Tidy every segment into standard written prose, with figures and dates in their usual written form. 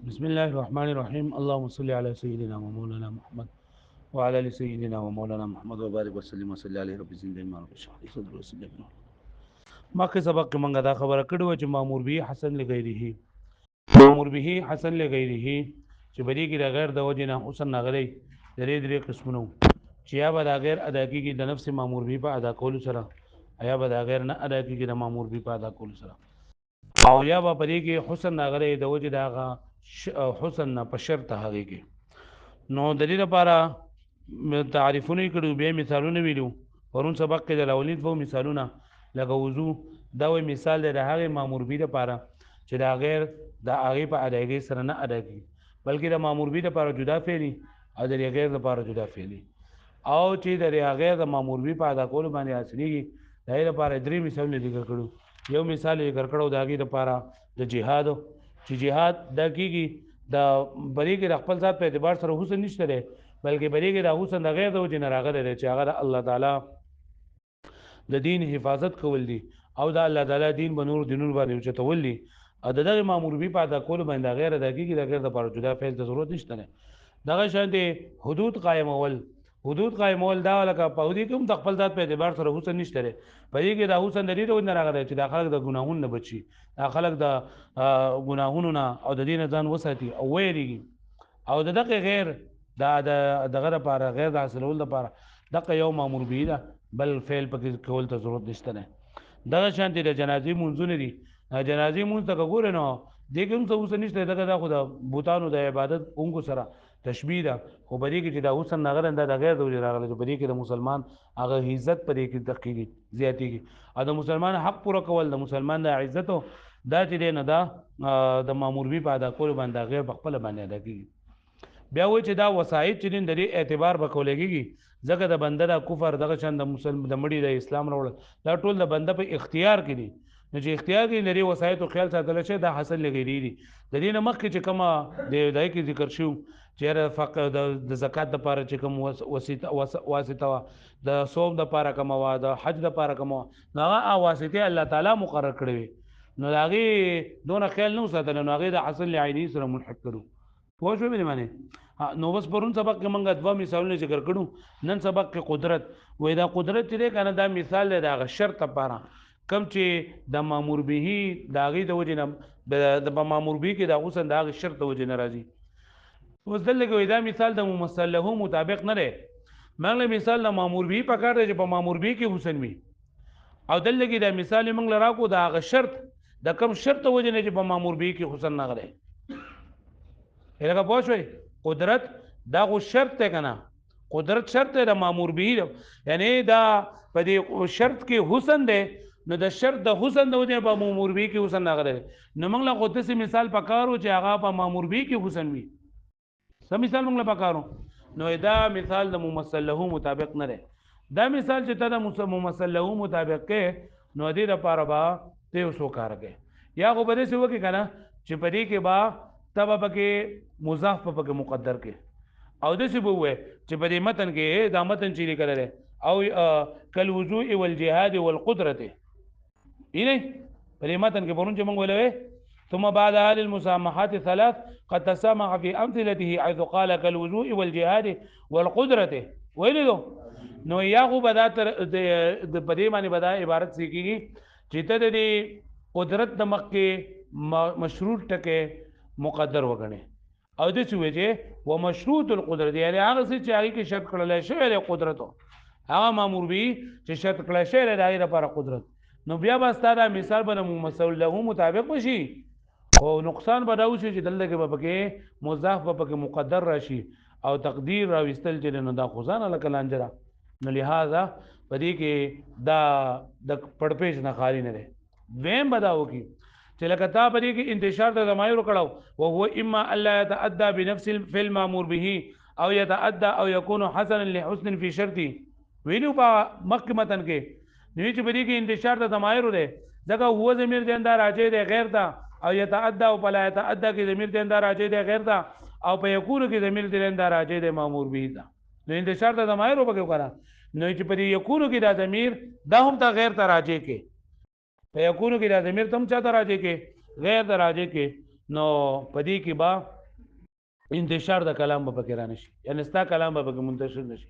بسم الله الرحمن الرحيم. اللهم صل على سيدنا ومولانا محمد وعلى ال سيدنا ومولانا محمد وبارك وسلم وصلى عليه رب زندگی ما رب اشرح لي صدري ويسر لي امري. مخکې سبق کې مونږه دا خبره کړې و چې مامور به حسن لغیره، مامور به حسن لغیره چې بری کې د غیر د وجه نه حسن نغلی درې قسمونه، چې یا به دا غیر ادا کیږي د نفس مامور به په ادا کولو سره، یا به دا غیر نه ادا کیږي د مامور به په ادا کولو سره، او یا به پرې کې حسن نغلی د وجه دا حسن نه په شرط هغه کې. نو د دې لپاره تعریفونه کړو، به مثالونه ویلو. پرون سبق کې د اولید وو مثالونه لکه وضو، دا وی مثال دی د هغه مامور به لپاره چې دا غیر د هغه په ادایګي سره نه ادا کی، بلکې د مامور به لپاره جدا فعلی او د غیر لپاره جدا فعلی، او چې د غیر د مامور به په ادا کول باندې اصلي د لپاره درې مثالونه ذکر کړو. یو مثال یې ذکر کړو د هغه لپاره د جهاد، چې جهاد د کیږي د بری کې د خپل ذات په اعتبار سره حسن نشته دی، بلکې بری کې د حسن د غیر د وجه نه راغلی دی چې هغه الله تعالی د دین حفاظت کول دي او د الله تعالی دین بنور دینور باندې چتول دي، او دغه مامور به پاده کول باندې غیر د کیږي د غیر د پر جدا فعل د ضرورت نشته نه. دغه شان دي حدود قائمول، حدود قائمول دا لکه په دې کوم د خپل ذات په اعتبار سره حسن نشته دی، په دې کې د حسن د دې نه راغلی چې د خلک د ګناهونو نه بچي، د خلک د ګناهونو نه او د دین ځان وساتي او ویریږي، او دغه غیر دغه لپاره غیر د حاصلول لپاره دغه یو مامور به ده، بل فعل پکې کول ته ضرورت نشته نه. دغه شان دي د جنازې مونږونه دي، جنازې مونږ ته ګوره نو دې کوم څه اوس نشته، دغه خو د بوتانو د عبادت اونګو سره تشبیه ده، خو بری کې چې دا حسن نغره د غیر د وجه راغلی، بری کې د مسلمان هغه عزت پرې کې دقیقي زیاتېږي، او د مسلمان حق پوره کول د مسلمان د عزت دا چې نه دا د مامور به ادا کول باندې غیر بخپل باندې ادا کیږي. بیا و چې دا وسایط چې د دې اعتبار وکولېږي، ځکه د بنده د کفر دغه چند د مسلمان د مړي د اسلام راوړل دا ټول د بنده په اختیار کې دي، نو چې اختیار کې لري وسایط او خیال ساتل شي دا حاصل لګیری دي. د دې نه مخکې چې کومه د دای کې ذکر شو چې فقط د زکات د لپاره چې کوم واسطه د صوم د لپاره کوم وا د حج د لپاره کوم هغه واسطه الله تعالی مقرر کړی، نو هغه دونه خیال نه ساتل، نو هغه د حاصل عیني سره ملحق کړو. پوه شو مې معنی؟ نو بس پرون سبق کې مونږ دوه مثالونه ذکر کړو، نن سبق کې قدرت وې دا قدرت چې کنه دا مثال دی دا شرط لپاره کم چې د مامور به داغي د وجه نه د مامور به کې دا غوسن دا شرط د وجه نه راځي. اوس دلته دا مثال د ممثل له مطابق نه دی، مغله مثال د مامور به په کار دی چې په مامور به کې حسن وي، او دلته دا مثال موږ لراکو دا غ شرط د کم شرط وجه نه چې په مامور به کې حسن نه غره. هغه پوه شوي قدرت دا خو شرط دی کنه، قدرت شرط دی د مامور به، یعنی دا په دې شرط کې حسن دی، نو د شرط د حسن د وجه په مامور به کې حسن نه غره، نو موږ له قدرت مثال پکارو چې هغه په مامور به کې حسن وي. سم مثال موږ له پکارو، نو دا مثال د ممثل له مطابق نه دی. دا مثال چې ته د ممثل له مطابق کې نو دې لپاره با ته وسو کار کوي، یا خو بده څه وکي کنه چې په دې کې با تبه پکې مضاف پکې مقدر کې، او د څه بوې چې په دې متن کې دا متن چې لیکل دی او کل وضوء والجهاد والقدرت اینه په دې متن کې پرون چې موږ ویلې ثم بعد هذه المسامحات ثلاث قد تسامح في امثلته حيث قال كالوضوء والجهاد والقدرت ویلو، نو یا خو بدا تر د پدې باندې بدا عبارت سیکيږي چې ته د قدرت د مخ کې مشروط ټکه مقدر وګڼي، او د څه وجه و مشروط القدرت یعنی هغه چې هغه کې شرط کړل شوی دی قدرت، هغه مامور به چې شرط کړل شوی دی دغه لپاره قدرت، نو بیا به ستاره مثال به ممثل له مطابق وشي، او نقصان به دا وشي چې دلته کې به پکې مضاف به پکې مقدر راشي او تقدیر راوستل چې نو دا خزانه لکلانجرا، نو لہذا پدې کې دا د پړپېج نه خالی نه دی. ویم بداو کی چې لکه تا پدې کې انتشار د ضمائر کړهو، او هو اما الا يتعدى بنفس الفعل مامور به او يتعدى او يكون حسنا لحسن في شرطه ویلو په مخکې متن کې نو چې پدې کې انتشار د ضمائر دی ځکه هو ضمیر د اندار راځي دی غیر دا، او يتعدى او بلا يتعدى کې ضمیر د اندار راځي دی غیر دا، او په يكون کې ضمیر د اندار راځي دی مامور به دا، نو انتشار د ضمائر وبکه وکړه، نو چې پدې يكون کې دا ضمیر دا هم ته غیر ته راځي کې په یکونو کې د ضمیر تم چاته راځي کې غیر ته راځي کې، نو پدې کې با انتشار د کلام په کې را نشي یعنی ستا کلام به منتشر نشي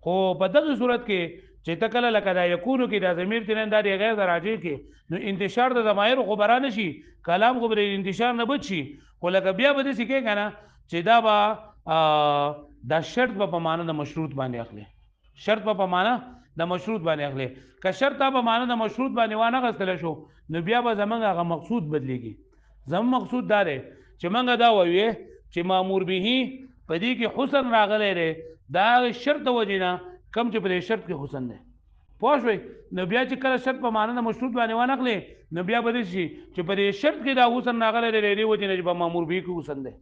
خو په دغه صورت کې چې تکله لکه دا یکونو کې د ضمیر تنن د غیر د راجع کې نو انتشار د ضمایر خو برانه شي کلام خو بر انتشار نه بچي خو لکه بیا به دې کې کنه چې دا با دا شرط په معنا د مشروط باندې اخلي شرط په معنا د مشروط باندې اخلي که شرط په معنا د مشروط باندې وانه غستل شو نو بیا به زمونږ هغه مقصود بدليږي زمون مقصود دا دی چې مونږ دا وایو چې مامور به په دې کې حسن راغلی دی دا شرط وجینا کم چې په شرط کې حسن دی پوه شئ نو بیا چې کله شرط په معنا د مشروط باندې وانه اخلي نو بیا به شي چې په شرط کې دا حسن راغلی دی دی وجینا چې په مامور به کې حسن دی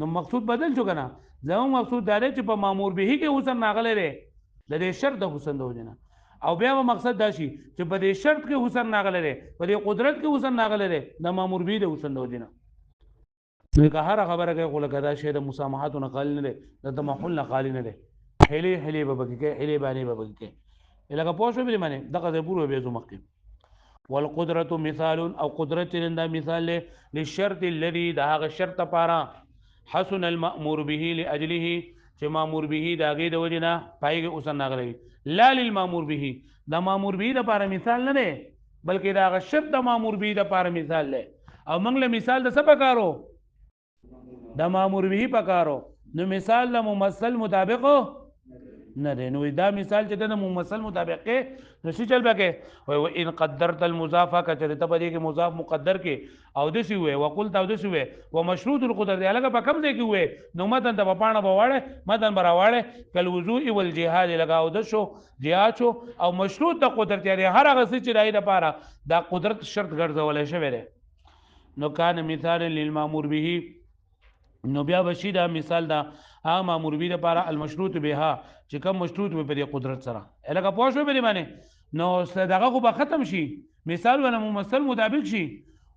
نو مقصود بدل شو کنه زمون مقصود دا دی چې په مامور به کې حسن راغلی دی د دې شرط د حسن د وجینا او بیا مقصد دا شي چې په دې شرط کې حسن راغلی دی په دې قدرت کې حسن راغلی دی د مامور به د حسن د وجینا نو که هر خبره کوي خو لکه دا شی د مسامحات نه قال نه دی د تمحل نه قال نه دی حلی به بګی حلی باندې به بګی لکه پوه شو به معنی دغه د پوره به زو مخکې والقدرة مثال او قدرت دا مثال له للشرط الذي دا هغه شرط پارا حسن المأمور به لاجله چې مامور به دا غي د وجنه پایګه اوسن نغلی لا للمامور به دا مامور به د پارا مثال نه دی بلکې دا هغه شرط د مامور به د پارا مثال له او موږ له مثال د څه پکارو د مامور به پکارو نو مثال د ممثل مطابق نه دی نو دا مثال چې د ممثل مطابق کې نو شي چل بکې او ان قدرت المضاف کچره ته پدې کې مضاف مقدر کې او د سی وې وقلت او د سی وې ومشروط القدرت دی الګه په کم ځای کې وې نو متن ته په پاڼه بواړه متن براواړه کل وضوء والجهاد لگاو د شو جهاد شو او مشروط د قدرت یعنی هر هغه څه چې دای د پاره دا قدرت شرط ګرځول شوی دی نو کان مثال للمامور به نو بیا بشي دا مثال دا ها مامور به لپاره المشروط بها چې کوم مشروط به په قدرت سره الګه پوه شو به معنی نو دغه خو به ختم شي مثال ونه ممثل مطابق شي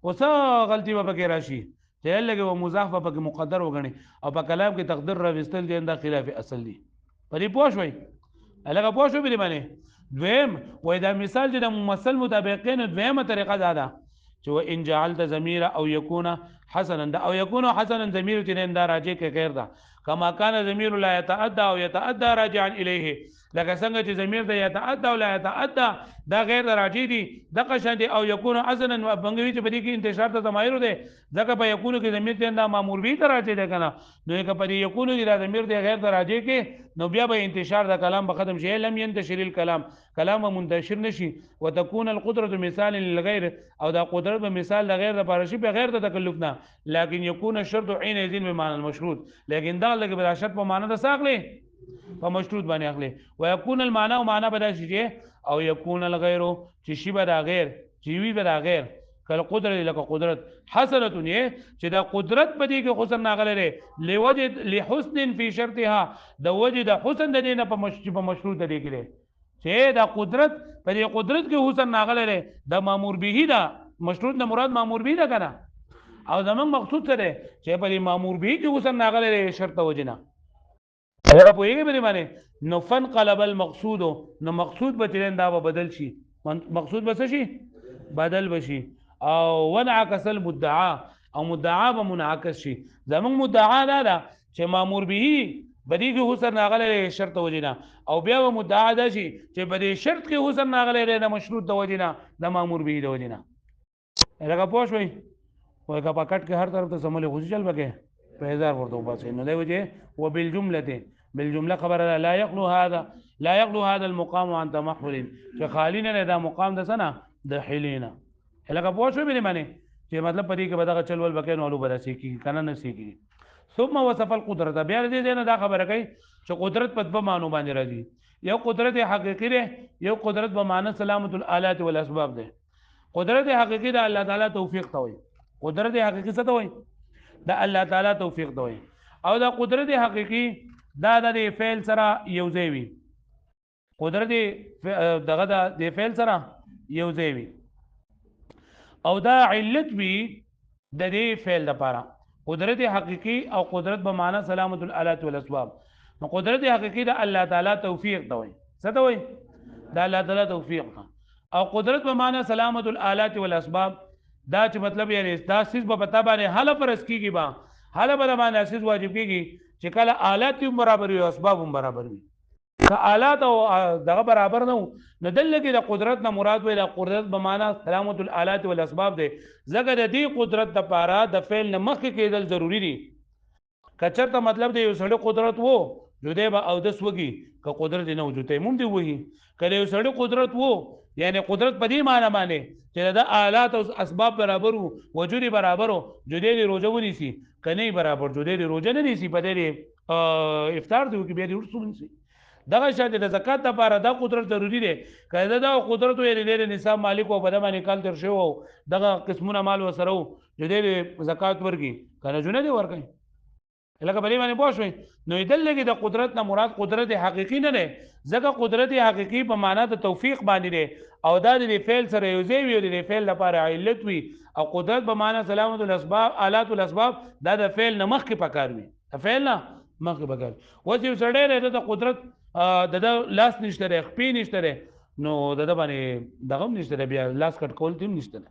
اوس غلطي به پکې راشي چې لګي و مضاف په کې مقدر وګڼي او په کلام کې تقدیر راوستل دي د خلاف اصل دي پرې پوه شوي الګه پوه شو به معنی دویم وای دا مثال چې د ممثل مطابقین دویمه طریقه ده چې ان جعلت ضمیر او یکون حسنا او یکون حسنا ضمیر چې دا راځي کې غیر ده کما کان ضمیر لا يتعدى او يتعدى راجعا الیه لکه څنګه چې ضمیر د يتعدى او لا يتعدى دا غیر راځي دي د قشن دي او یکون حسنا بنګوي چې په دې کې انتشار ته ضمیر ده ځکه په یکون کې ضمیر ته دا مامور به ته راځي ده کنه نو یک په یکون کې دا ضمیر د غیر راځي کې نو بیا به انتشار د کلام به ختم شي لم ينتشر الكلام کلام منتشر نشي وتكون القدره مثال للغير او دا قدرت به مثال د غیر د پارشي په غیر د تکلف نه لكن يكون الشرط حينئذ بمعنى المشروط لیکن دا لکه بلا شرط په معنی د ساقلی په مشروط باندې اخلي ويكون المعنى او معنی به شي او يكون الغير چې شی به دا غیر چې وی به دا غیر کله قدرت لکه قدرت حسنه چې دا قدرت په دې کې حسن ناغله لوجه لحسن في شرطها د وجه د حسن د دینه په مشروط دی کې چې دا قدرت په دې قدرت کې حسن ناغله د مامور به دا مشروط نه مراد مامور به دا کنه او زمون مقصود څه دی چې په مامور به کې حسن ناغله شرط وجنه هغه په یوه باندې معنی نو فن قلب المقصود نو مقصود به ترين دا به بدل شي مقصود به شي بدل بشي او ونعكس المدعا او مدعا به منعکس شي زمون مدعا دا چې مامور به بدی کې حسن ناغله شرط وجنه او بیا به مدعا دا شي چې په شرط کې حسن ناغله د مشروط د وجنه د مامور به د وجنه هغه پوښوي وای کا پکټ کې هر طرف ته سمول غوږی چل بګه په هزار ورته باسي نو دی وجه وبالجمله خبر لا يخلو هذا المقام عن تمحل چې خالین دا مقام د سنه د حلینا هلکه پوښوي به معنی چې مطلب پدې کې بدغه چلول بکې نو لو بدا سي کی کنه نه سي کی ثم وصف القدرت بیا دې نه دا خبره کوي چې قدرت په دوه معنی باندې راځي یو قدرت حقيقي ده یو قدرت په معنی سلامت الالات والاسباب ده قدرت حقيقي ده الله تعالی توفیق ته وي قدرت حقيقي څه ته وي ده الله تعالی توفیق ته وي او دا قدرت حقيقي دا د فعل سره یوځای وي قدرت دغه د فعل سره یوځای وي او دا علت وي د دې فعل لپاره قدرت حقيقي او قدرت به معنی سلامت الالات والاسباب نو قدرت حقيقي د الله تعالی توفیق ته وي څه ته وي د الله تعالی توفیق او قدرت به معنی سلامت الالات والاسباب دا چې مطلب یعنی دا سیس په پتا باندې حاله فرض کیږي با حاله به باندې اساس واجب کیږي چې کله آلات هم برابر وي او اسباب هم برابر وي که آلات او دغه برابر نه نو دلته د قدرت نه مراد وي د قدرت به معنا سلامت الالات والاسباب دی زګه د دې قدرت د پاره د فعل نه مخکې کېدل ضروری دي کچرته مطلب دی یو سړی قدرت وو جوده به او دس وږي که قدرت نه وجود ته مونږ دی وږي کله یو سړی قدرت وو یعنی قدرت په دې معنی باندې چې د آلات او اسباب برابر وو وجود برابر وو جوده دی روزه ونیسي کني برابر جوده دی روزه نه نیسي په دې افطار دی کې بیا دی ورسول نسی دغه شاته د زکات لپاره دا قدرت ضروری دی کله دا قدرت یې لري نصاب مالک او بدمه نکال تر شو دغه قسمونه مال وسره جوده زکات ورګي کنه جونه دی ورګي لکه بلې باندې پوښوي نو دل لګي د قدرت نه مراد قدرت حقيقي نه ده ځکه قدرت حقيقي په معنا د توفیق باندې ده او دا د فعل سره یو ځای وي د فعل لپاره علت وي او قدرت په معنا سلامت الاسباب آلات الاسباب دا د فعل نه مخکې پکار وي د فعل نه مخکې پکار وځي سړی د قدرت د لاس نشته خپې نشته نو د باندې دغه نشته بیا لاس کټ کول تیم نشته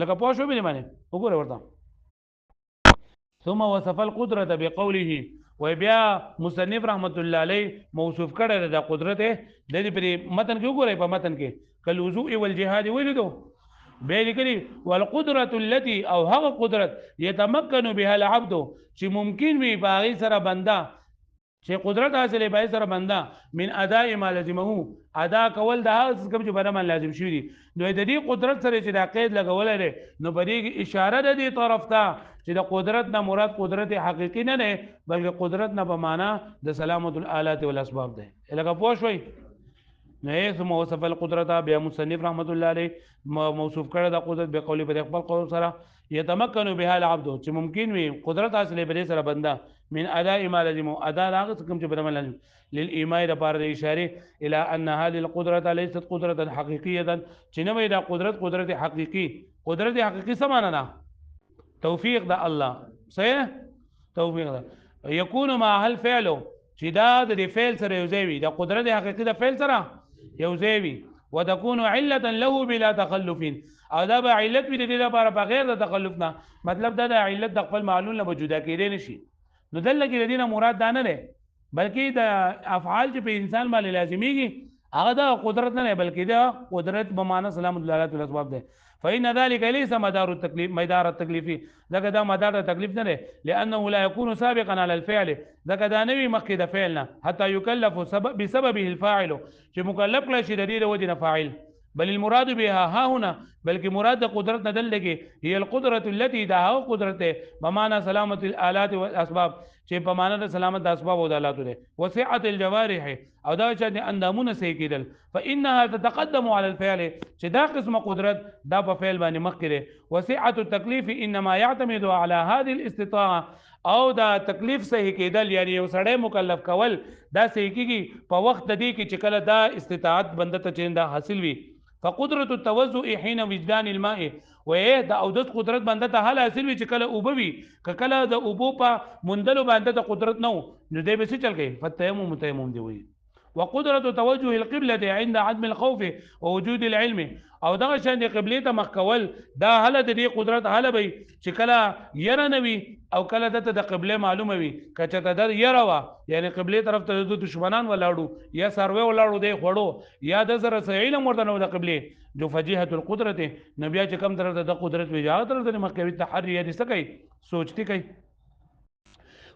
لکه پوښوي بلې باندې وګوره ورته ثم وصف القدرة بقوله وبیا مصنف رحمت الله علیه موصوف کړه د قدرت د دې پر متن کې وګورئ په متن کې کلوزو والجهاد ولیدو به لیکلي والقدرة التي او هغه قدرت يتمكن بها العبد چې ممکن وي باغی سره بنده چې قدرت حاصله به سره بنده من اداء ما لازمه ادا کول د هغه کوم چې بنه لازم شوی دي نو د دې قدرت سره چې د قید لګول لري نو په دې اشاره د دې طرف ته چې د قدرت نه مراد قدرت حقيقي نه نه بلکې قدرت نه په معنا د سلامت الالات والاسباب ده لکه پوه شوي نه ثم وصف القدرت بیا مصنف رحمت الله علیه موصوف کړه د قدرت به قولی په خپل قول سره يتمكن بها العبد چې ممکن وي قدرت حاصله به سره بنده من اداء ما لازم ادا هغه کوم چې بنه لازم للايماء لپاره د اشاره الى ان هذه القدره ليست قدره حقيقيه چې نه وي دا قدرت حقيقي قدرت حقيقي څه معنی نه توفیق د الله صحیح توفیق ده يكون مع هل فعله چې دا د فعل سره یوځای وي د قدرت حقيقي د فعل سره یوځای وي وتكون عله له بلا تخلف او دا به علت وي د دې لپاره بغیر د تخلف نه مطلب دا د علت د خپل معلول نه وجوده کېدې نشي نو دلته کې د دې نه مراد دا نه ده بلکې د افعال چې په انسان باندې لازميږي هغه د قدرت نه بلکې د قدرت په معنا سلامت الالات والاسباب ده فإن ذلك ليس مدار التكليف ذاك دا مدار التكليف نه لأنه لا يكون سابقا على الفعل ذاك دا نوي مخکې د فعلنا حتى يكلف بسببه الفاعل چې مکلف کړي شي د دې وجه فاعل بل المراد بها ها هنا بلکې مراد د قدرت نه دلته هي القدرة التي دا قدرت بمعنى سلامت الالات والاسباب چې په معنا د سلامت د اسباب او د آلاتو ده وسعه الجوارح او دا چې اندامونه صحیح کېدل فانها تتقدم على الفعل چې دا قسمه قدرت دا په فعل باندې مخکې ده وسعه التكليف انما يعتمد على هذه الاستطاعه او دا تکلیف صحیح کېدل یعنی یو سړی مکلف کول دا صحیح کېږي په وخت د دې کې چې کله دا استطاعت بنده ته چیندا حاصل وي فقدرة التوزع حين وجدان الماء وې دا او د قدرت بنده ته حل حاصل وي چې کله اوبوي کله د اوبو په مندلو باندې د قدرت نو نو دې به څه چل کوي فتيمم تيمم دی وي وقدرة توجه القبلة عند عدم الخوف ووجود العلم او دغه شان د قبله ته مخ کول دا حل د دې قدرت حل وي چې کله ير نوي او کله د قبله معلومه وي کچته د ير وا یعنی قبله طرف ته د دشمنان ولاړو یا سروي ولاړو دی خوړو یا د زره علم ورته نو د قبله جو فجيهه القدرت نبي چې کم طرف ته د قدرت وی جاء طرف ته مخ کوي تحري دي سکي سوچتي کوي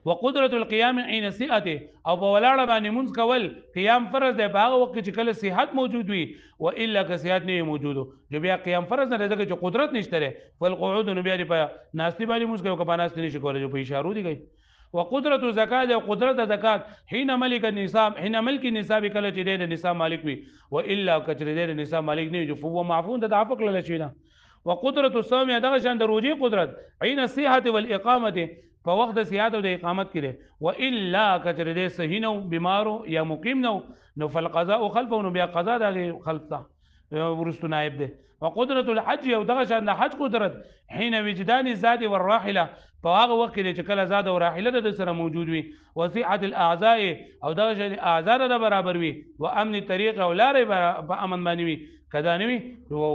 وقدرة القيام عين صحته او په ولاړه باندې مونږ کول قیام فرض دی په هغه وخت چې کله صحت موجود وي و الا که صحت نه موجود جو بیا قیام فرض نه لري چې قدرت نشته لري فالقعود نو بیا په ناشتي باندې مونږ کوي که ناشتي نشي کولای په اشارو دي کوي وقدرة زکات او قدرت زکات حين ملك النصاب حين ملك النصاب کله چې د نصاب مالک وي و الا کچره د نصاب مالک نه جو فو معفون د عفق له شينا وقدرة الصوم دغه شان د روزي قدرت عين الصحه والاقامه په وخت د صحت او د اقامت کې و الا کچره د صحیح نو بیمارو یا مقیم نو فالقضاء خلفه نو بیا قضا د خلفته ورستو نائب ده وقدرة الحج او دغه شان د حج قدرت حين وجدان الزاد والراحله په هغه وخت کې چې کله زاد او راحله د سره موجود وي وصحه الاعضاء او دغه شان اعضاء د برابر وي و امن طریق او لارې په امن باندې وي کدا نه وي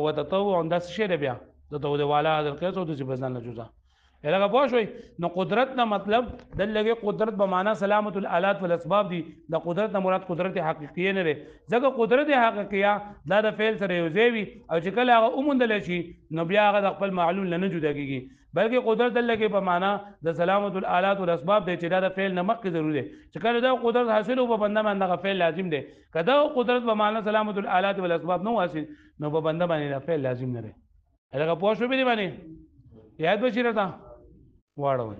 وتطوع د شی بیا د تو د والا حاضر کړه سو د بزن نه جوزا لکه پوه شوي نو قدرت نه مطلب د لګي قدرت به معنا سلامت الالات والاسباب دي د قدرت نه مراد قدرت حقيقيه نه ده ځکه قدرت حقيقيه دا د فعل سره یو ځای او چې کله هغه اومندل شي نو بیا هغه د خپل معلول نه جدا کیږي بلکې قدرت د لګي په معنا د سلامت الالات والاسباب دی چې دا د فعل نه مخکې ضروري دی چې کله دا قدرت حاصل او په بنده باندې فعل لازم دی کله قدرت په معنا سلامت الالات والاسباب نو حاصل نو په بنده باندې فعل لازم نه دی هغه پوه شو به دی باندې یاد بشي راته واړوي